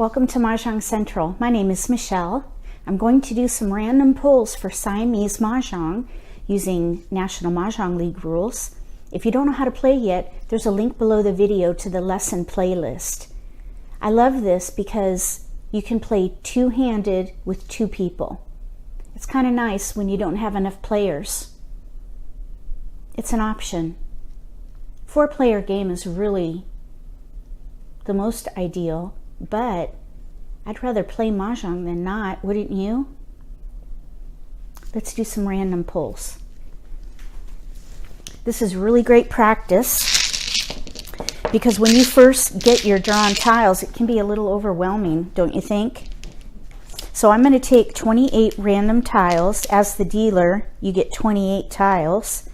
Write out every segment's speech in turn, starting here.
Welcome to Mah Jongg Central. My name is Michelle. I'm going to do some random pulls for Siamese Mah Jongg using National Mah Jongg League rules. If you don't know how to play yet, there's a link below the video to the lesson playlist. I love this because you can play two-handed with two people. It's kind of nice when you don't have enough players. It's an option. Four-player game is really the most ideal, but I'd rather play Mahjong than not, wouldn't you? Let's do some random pulls. This is really great practice because when you first get your drawn tiles, it can be a little overwhelming, don't you think? So I'm going to take 28 random tiles. As the dealer, you get 28 tiles.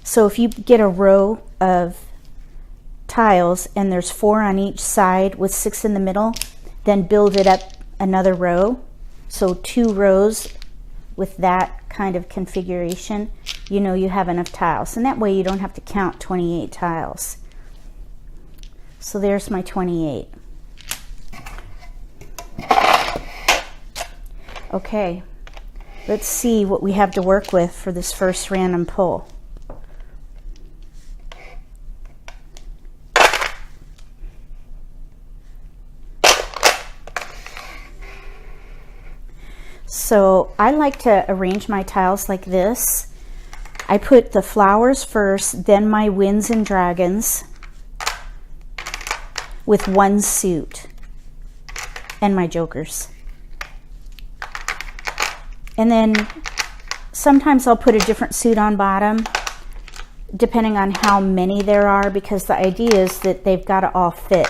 So if you get a row of tiles and there's 4 on each side with 6 in the middle, then build it up another row. So 2 rows with that kind of configuration, you know you have enough tiles, and that way you don't have to count 28 tiles. So there's my 28. Okay, let's see what we have to work with for this first random pull. So I like to arrange my tiles like this. I put the flowers first, then my winds and dragons with one suit and my jokers. And then sometimes I'll put a different suit on bottom depending on how many there are, because the idea is that they've got to all fit.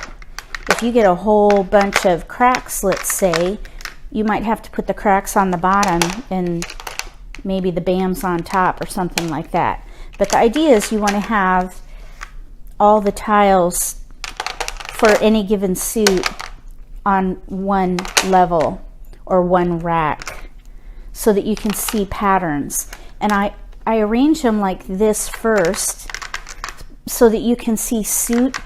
If you get a whole bunch of cracks, let's say, you might have to put the cracks on the bottom and maybe the BAMs on top or something like that. But the idea is you want to have all the tiles for any given suit on one level or one rack so that you can see patterns. And I arrange them like this first so that you can see suit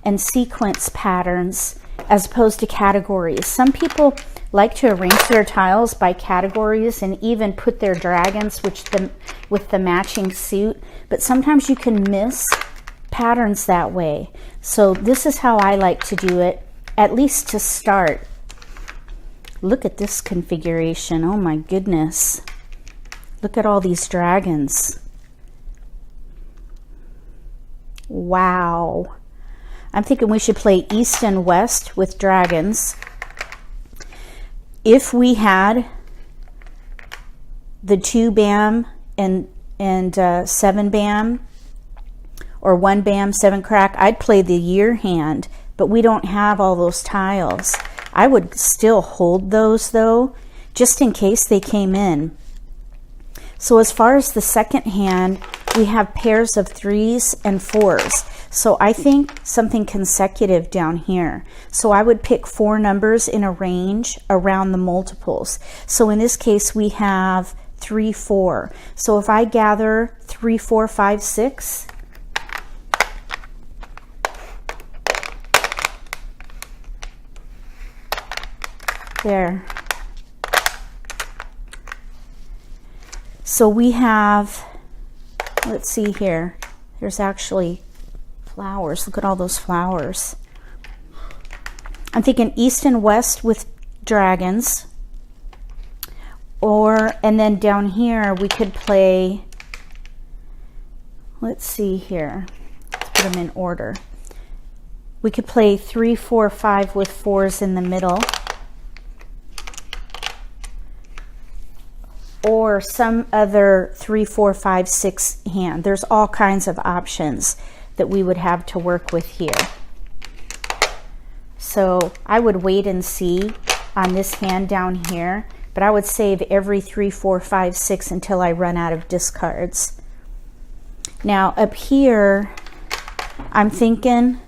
and sequence patterns as opposed to categories. Some people like to arrange their tiles by categories and even put their dragons with the matching suit, but sometimes you can miss patterns that way. So this is how I like to do it, at least to start. Look at this configuration. Oh my goodness. Look at all these dragons. Wow. I'm thinking we should play East and West with dragons. If we had the 2 BAM and 7 BAM, or 1 BAM, 7 crack, I'd play the year hand, but we don't have all those tiles. I would still hold those though, just in case they came in. So as far as the second hand, we have pairs of 3s and 4s. So I think something consecutive down here. So I would pick 4 numbers in a range around the multiples. So in this case, we have 3, 4. So if I gather 3, 4, 5, 6, there. So we have, let's see here, there's actually flowers. Look at all those flowers. I'm thinking East and West with dragons, and then down here we could play, let's see here, let's put them in order. We could play 3, 4, 5 with 4s in the middle, or some other 3, 4, 5, 6 hand. There's all kinds of options that we would have to work with here. So I would wait and see on this hand down here, but I would save every 3, 4, 5, 6 until I run out of discards. Now up here, I'm thinking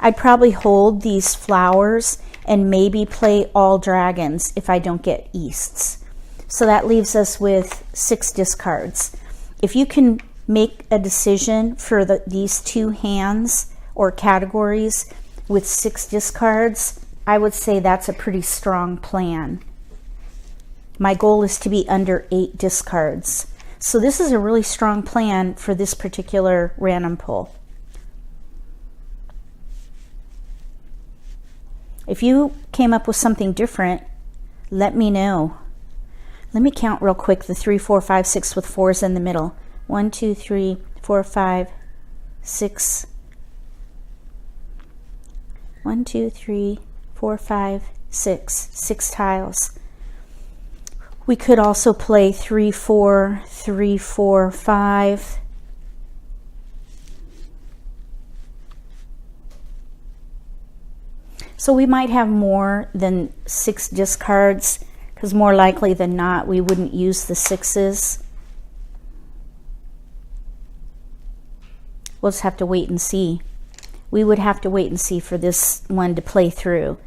I'd probably hold these flowers and maybe play all dragons if I don't get Easts. So that leaves us with 6 discards. If you can make a decision for these 2 hands or categories with 6 discards, I would say that's a pretty strong plan. My goal is to be under 8 discards. So this is a really strong plan for this particular random pull. If you came up with something different, let me know. Let me count real quick the 3, 4, 5, 6 with 4s in the middle. 1, 2, 3, 4, 5, 6. 1, 2, 3, 4, 5, 6. 6 tiles. We could also play 3, 4, 3, 4, 5. So we might have more than 6 discards, because more likely than not we wouldn't use the 6s. We'll just have to wait and see. We would have to wait and see for this one to play through.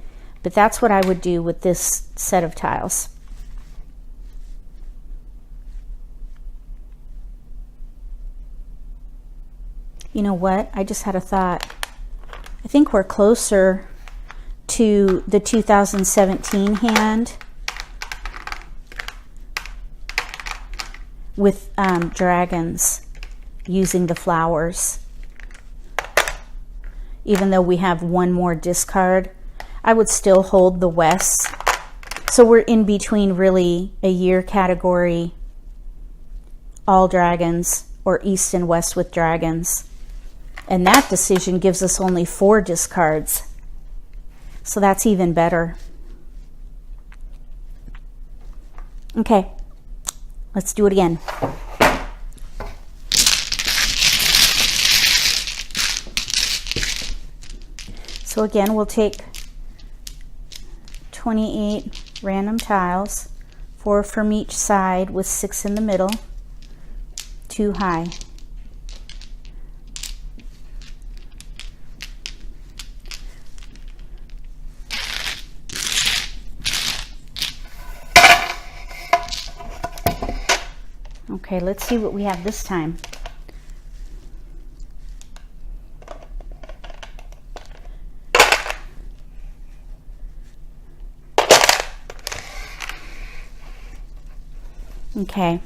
But that's what I would do with this set of tiles. You know what? I just had a thought. I think we're closer to the 2017 hand with dragons using the flowers. Even though we have one more discard, I would still hold the West. So we're in between really a year category, all dragons, or East and West with dragons. And that decision gives us only 4 discards. So that's even better. Okay, let's do it again. So again, we'll take 28 random tiles, 4 from each side with 6 in the middle, 2 high. Okay, let's see what we have this time. Okay,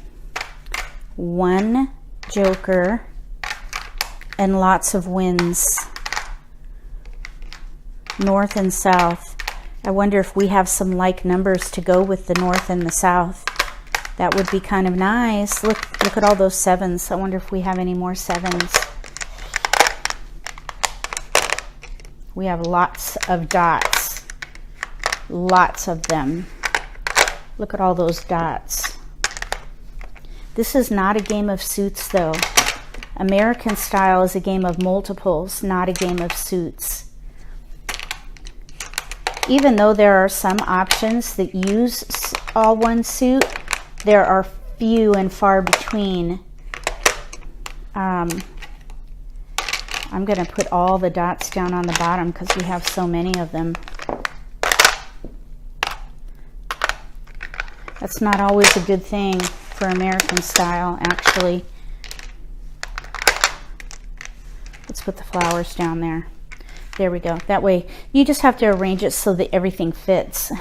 1 joker and lots of winds, north and south. I wonder if we have some like numbers to go with the north and the south. That would be kind of nice. Look at all those 7s. I wonder if we have any more 7s. We have lots of dots. Lots of them. Look at all those dots. This is not a game of suits though. American style is a game of multiples, not a game of suits. Even though there are some options that use all one suit, there are few and far between. I'm going to put all the dots down on the bottom because we have so many of them. That's not always a good thing for American style, actually. Let's put the flowers down there. There we go. That way you just have to arrange it so that everything fits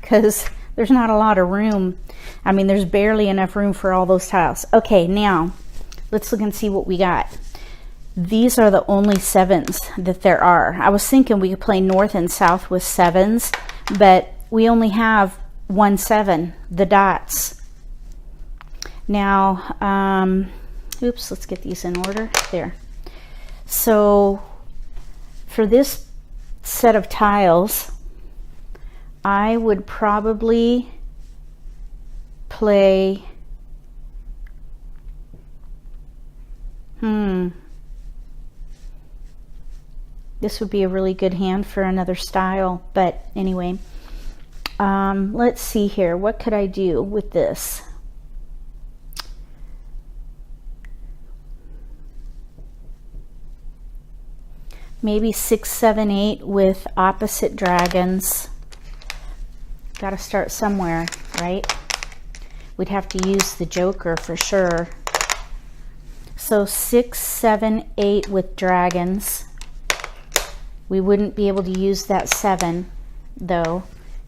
because there's not a lot of room. I mean, there's barely enough room for all those tiles. Okay, now let's look and see what we got. These are the only 7s that there are. I was thinking we could play north and south with 7s, but we only have 1 7, the dots. Now, oops, let's get these in order. There. So for this set of tiles, I would probably play, this would be a really good hand for another style, but anyway, let's see here. What could I do with this? Maybe 6, 7, 8 with opposite dragons. Got to start somewhere, right? We'd have to use the joker for sure. So 6, 7, 8 with dragons. We wouldn't be able to use that 7. though,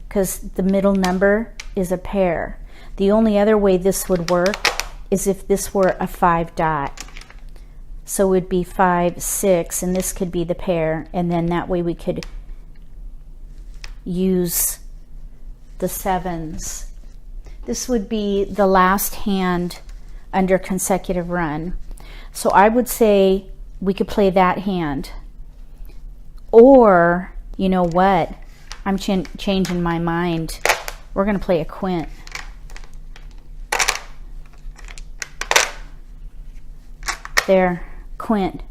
because the middle number is a pair. The only other way this would work is if this were a 5 dot. So it would be 5, 6, and this could be the pair, and then that way we could use the 7s. This would be the last hand under consecutive run. So I would say we could play that hand. Or, you know what? I'm changing my mind. We're going to play a quint. There, quint.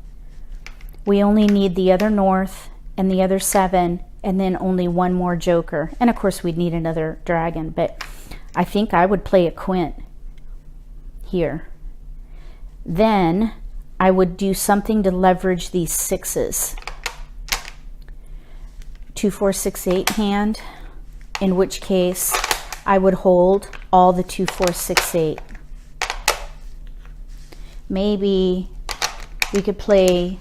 We only need the other north and the other 7, and then only one more joker. And of course we'd need another dragon, but I think I would play a quint here. Then I would do something to leverage these 6s. 2, 4, 6, 8 hand, in which case I would hold all the 2, 4, 6, 8. Maybe we could play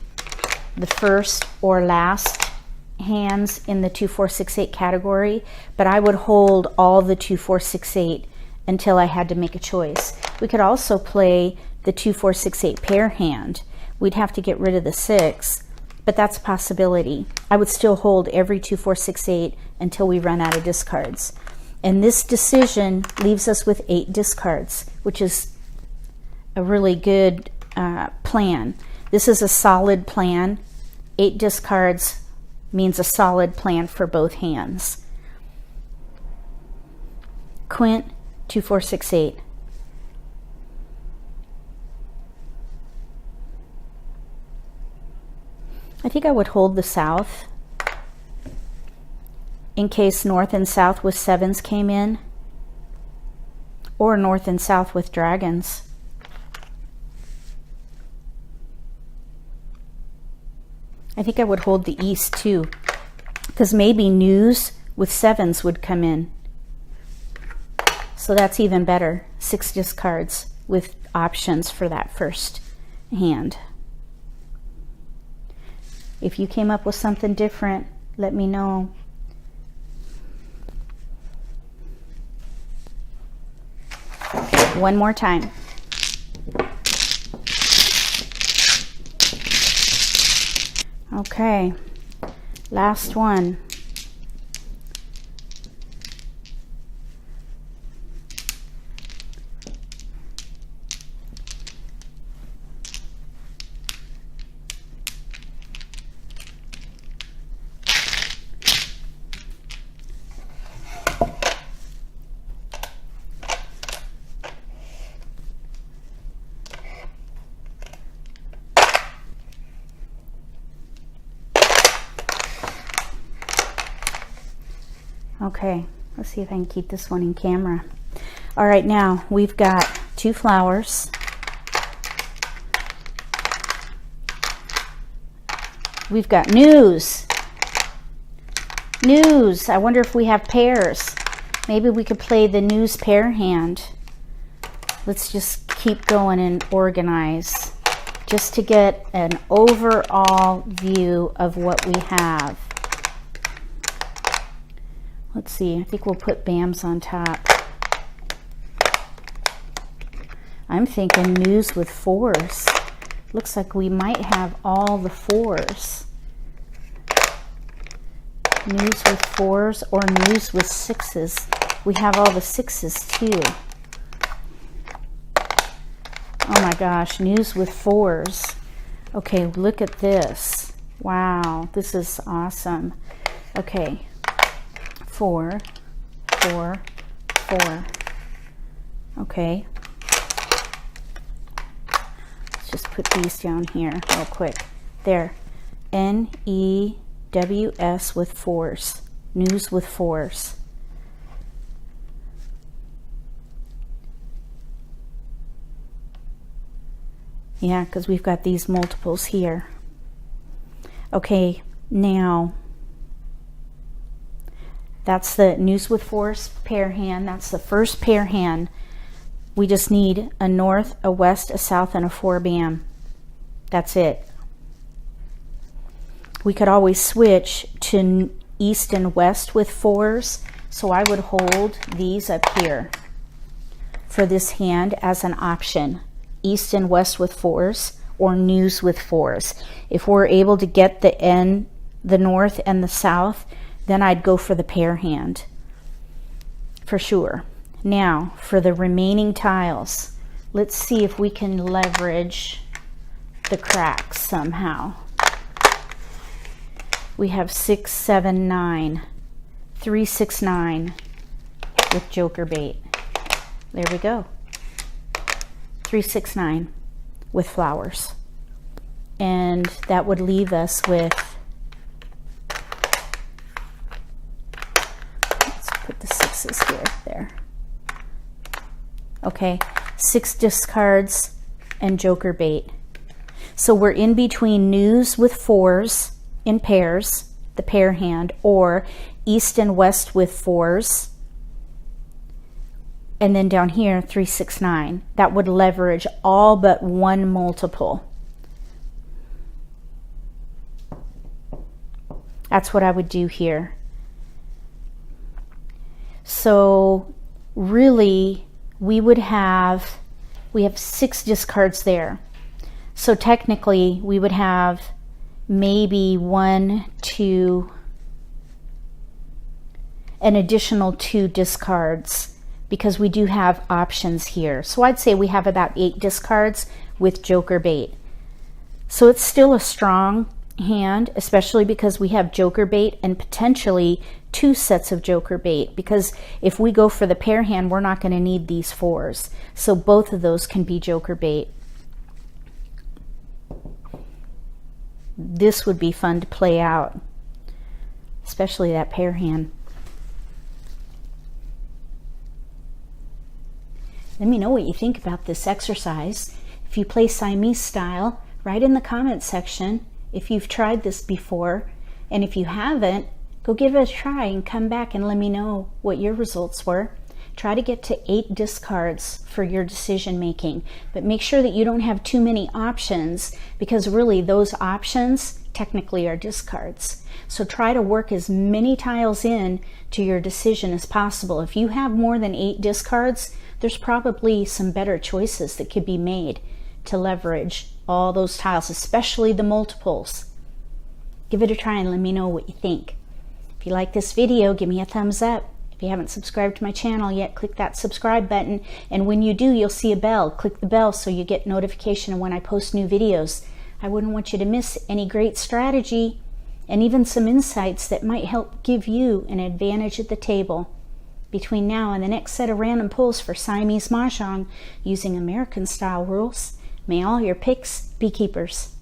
the first or last hands in the 2, 4, 6, 8 category, but I would hold all the 2, 4, 6, 8 until I had to make a choice. We could also play the 2, 4, 6, 8 pair hand. We'd have to get rid of the 6, but that's a possibility. I would still hold every 2, 4, 6, 8 until we run out of discards. And this decision leaves us with 8 discards, which is a really good plan. This is a solid plan. 8 discards means a solid plan for both hands. Quint, 2, 4, 6, 8. I think I would hold the south in case north and south with 7s came in, or north and south with dragons. I think I would hold the east too, because maybe news with 7s would come in. So that's even better. 6 discards with options for that first hand. If you came up with something different, let me know. Okay, one more time. Okay, last one. Okay, let's see if I can keep this one in camera. All right, now we've got 2 flowers. We've got news. News. I wonder if we have pairs. Maybe we could play the news pair hand. Let's just keep going and organize just to get an overall view of what we have. Let's see, I think we'll put BAMs on top. I'm thinking news with 4s. Looks like we might have all the 4s. News with 4s or news with 6s. We have all the 6s too. Oh my gosh, news with 4s. Okay, look at this. Wow, this is awesome. Okay. 4, 4, 4. Okay. Let's just put these down here real quick. There. NEWS with 4s. News with 4s. Yeah, because we've got these multiples here. Okay, now that's the news with 4s pair hand. That's the first pair hand. We just need a north, a west, a south, and a 4 BAM. That's it. We could always switch to east and west with 4s. So I would hold these up here for this hand as an option. East and west with 4s or news with 4s. If we're able to get the north and the south, then I'd go for the pair hand for sure. Now for the remaining tiles, let's see if we can leverage the cracks somehow. We have 6, 7, 9, 3, 6, 9 with joker bait. There we go. 3, 6, 9 with flowers. And that would leave us with, let's put the 6s here, there. Okay, 6 discards and joker bait. So we're in between news with 4s in pairs, the pair hand, or east and west with 4s. And then down here, 3, 6, 9. That would leverage all but one multiple. That's what I would do here. So really, we have 6 discards there. So technically, we would have maybe 1, 2, an additional 2 discards, because we do have options here. So I'd say we have about 8 discards with joker bait. So it's still a strong hand, especially because we have joker bait and potentially 2 sets of joker bait, because if we go for the pair hand, we're not going to need these 4s. So both of those can be joker bait. This would be fun to play out, especially that pair hand. Let me know what you think about this exercise. If you play Siamese style, write in the comments section if you've tried this before. And if you haven't, go give it a try and come back and let me know what your results were. Try to get to 8 discards for your decision making, but make sure that you don't have too many options, because really those options technically are discards. So try to work as many tiles in to your decision as possible. If you have more than 8 discards, there's probably some better choices that could be made to leverage all those tiles, especially the multiples. Give it a try and let me know what you think. If you like this video, give me a thumbs up. If you haven't subscribed to my channel yet, click that subscribe button, and when you do, you'll see a bell. Click the bell so you get notification when I post new videos. I wouldn't want you to miss any great strategy and even some insights that might help give you an advantage at the table. Between now and the next set of random pulls for Siamese Mah Jongg using American style rules, may all your picks be keepers.